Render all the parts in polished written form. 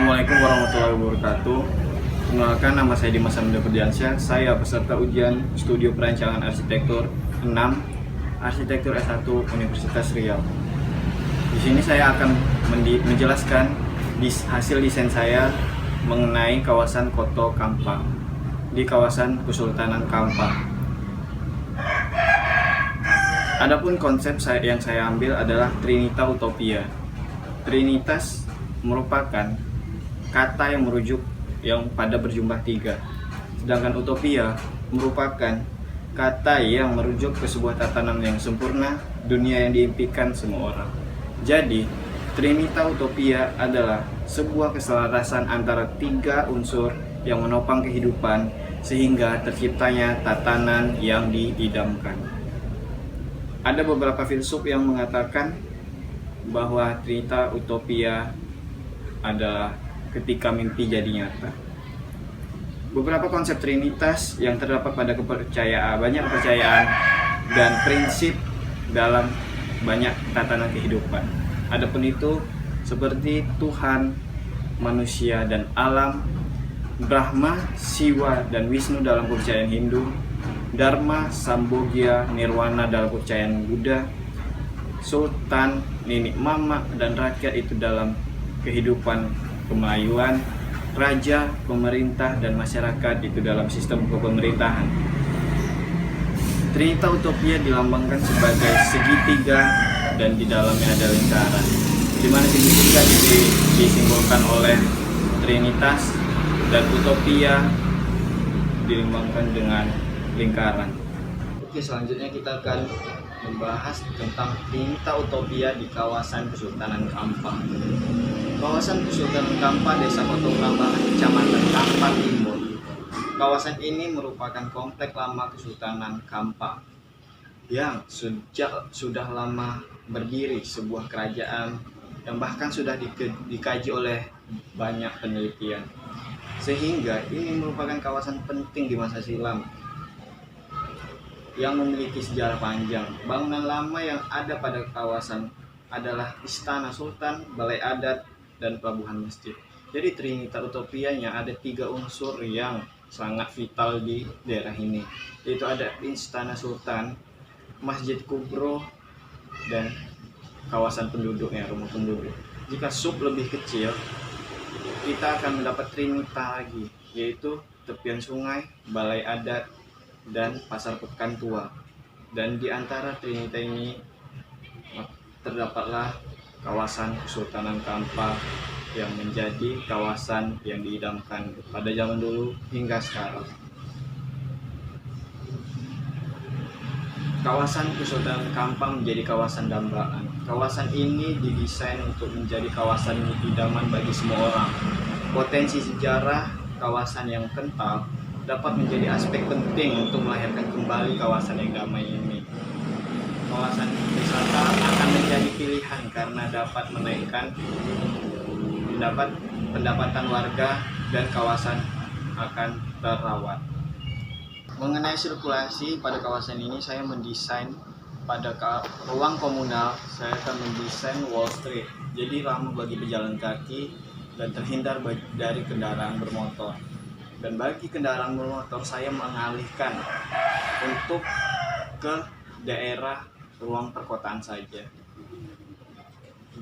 Assalamualaikum warahmatullahi wabarakatuh. Perkenalkan, nama saya Dimas Hamida Ferdiansyah. Saya peserta ujian Studio Perancangan Arsitektur 6 Arsitektur S1 Universitas Riau. Di sini saya akan menjelaskan hasil desain saya mengenai kawasan Koto Kampa di kawasan Kesultanan Kampa. Adapun konsep yang saya ambil adalah Trinita Utopia. Trinitas merupakan kata yang merujuk yang pada berjumlah 3. Sedangkan utopia merupakan kata yang merujuk ke sebuah tatanan yang sempurna, dunia yang diimpikan semua orang. Jadi, Trinita Utopia adalah sebuah keselarasan antara 3 unsur yang menopang kehidupan sehingga terciptanya tatanan yang diidamkan. Ada beberapa filsuf yang mengatakan bahwa Trinita Utopia adalah ketika mimpi jadi nyata. Beberapa konsep Trinitas yang terdapat pada banyak kepercayaan dan prinsip dalam banyak tatanan kehidupan. Adapun itu seperti Tuhan, manusia, dan alam, Brahma, Siwa, dan Wisnu dalam kepercayaan Hindu, Dharma, Sambhogya, Nirwana dalam kepercayaan Buddha, Sultan, Nenek Mama, dan rakyat itu dalam kehidupan kemelayuan, raja, pemerintah, dan masyarakat itu dalam sistem kepemerintahan. Trinita Utopia dilambangkan sebagai segitiga dan di dalamnya ada lingkaran, di mana segitiga disimbolkan oleh Trinitas dan Utopia dilambangkan dengan lingkaran. Oke, selanjutnya kita akan membahas tentang Trinita Utopia di kawasan Kesultanan Kampa. Kawasan Kesultanan Kampa, Desa Koto Lambangan, Kecamatan Kampa Timur. Kawasan ini merupakan komplek lama Kesultanan Kampa yang sudah lama berdiri, sebuah kerajaan yang bahkan sudah dikaji oleh banyak penelitian, sehingga ini merupakan kawasan penting di masa silam yang memiliki sejarah panjang. Bangunan lama yang ada pada kawasan adalah Istana Sultan, Balai Adat, dan Pelabuhan Masjid. Jadi Trinita Utopianya ada 3 unsur yang sangat vital di daerah ini, yaitu ada Istana Sultan, Masjid Kubro, dan kawasan penduduknya, rumah penduduk. Jika sub lebih kecil, kita akan mendapat Trinita lagi, yaitu tepian sungai, Balai Adat, dan Pasar Pekan Tua. Dan di antara Trinita ini terdapatlah kawasan Kesultanan Kampa yang menjadi kawasan yang diidamkan pada zaman dulu hingga sekarang. Kawasan Kesultanan Kampa menjadi kawasan dambaan. Kawasan ini didesain untuk menjadi kawasan idaman bagi semua orang. Potensi sejarah kawasan yang kental dapat menjadi aspek penting untuk melahirkan kembali kawasan yang damai ini. Kawasan wisata akan menjadi pilihan karena dapat menaikkan pendapatan warga dan kawasan akan terawat. Mengenai sirkulasi pada kawasan ini, saya mendesain pada ruang komunal, saya akan mendesain Wall Street. Jadi ramah bagi pejalan kaki dan terhindar dari kendaraan bermotor. Dan bagi kendaraan bermotor, saya mengalihkan untuk ke daerah ruang perkotaan saja.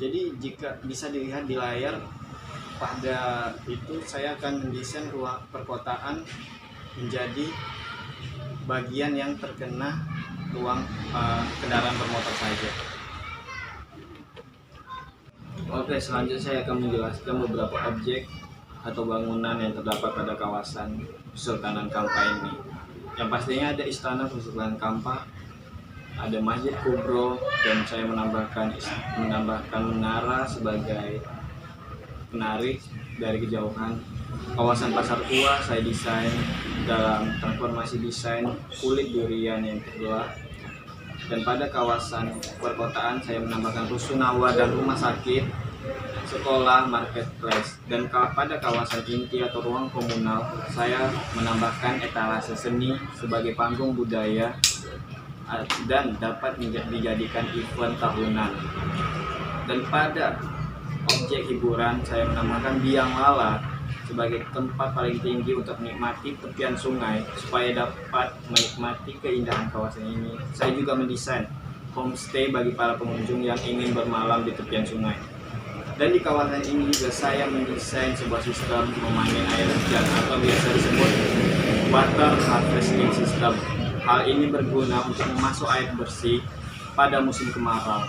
Jadi jika bisa dilihat di layar, pada itu saya akan mendesain ruang perkotaan menjadi bagian yang terkena ruang kendaraan bermotor saja. Oke, selanjutnya saya akan menjelaskan beberapa objek atau bangunan yang terdapat pada kawasan Kesultanan Kampa ini. Yang pastinya ada Istana Kesultanan Kampa, ada Masjid Kubro, dan saya menambahkan menara sebagai penarik dari kejauhan. Kawasan Pasar Tua saya desain dalam transformasi desain kulit durian yang terbelah. Dan pada kawasan perkotaan saya menambahkan rusunawa dan rumah sakit, sekolah, marketplace. Dan pada kawasan inti atau ruang komunal saya menambahkan etalase seni sebagai panggung budaya dan dapat dijadikan event tahunan. Dan pada objek hiburan, saya menamakan Biang Lala sebagai tempat paling tinggi untuk menikmati tepian sungai. Supaya dapat menikmati keindahan kawasan ini, saya juga mendesain homestay bagi para pengunjung yang ingin bermalam di tepian sungai. Dan di kawasan ini juga saya mendesain sebuah sistem memanen air hujan atau biasa disebut water harvesting system. Hal ini berguna untuk memasuk air bersih pada musim kemarau.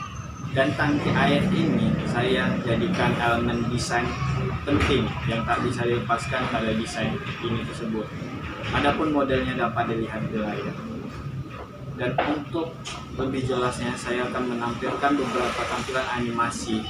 Dan tangki air ini saya jadikan elemen desain penting yang tak bisa dilepaskan pada desain ini tersebut. Adapun modelnya dapat dilihat di layar. Dan untuk lebih jelasnya, saya akan menampilkan beberapa tampilan animasi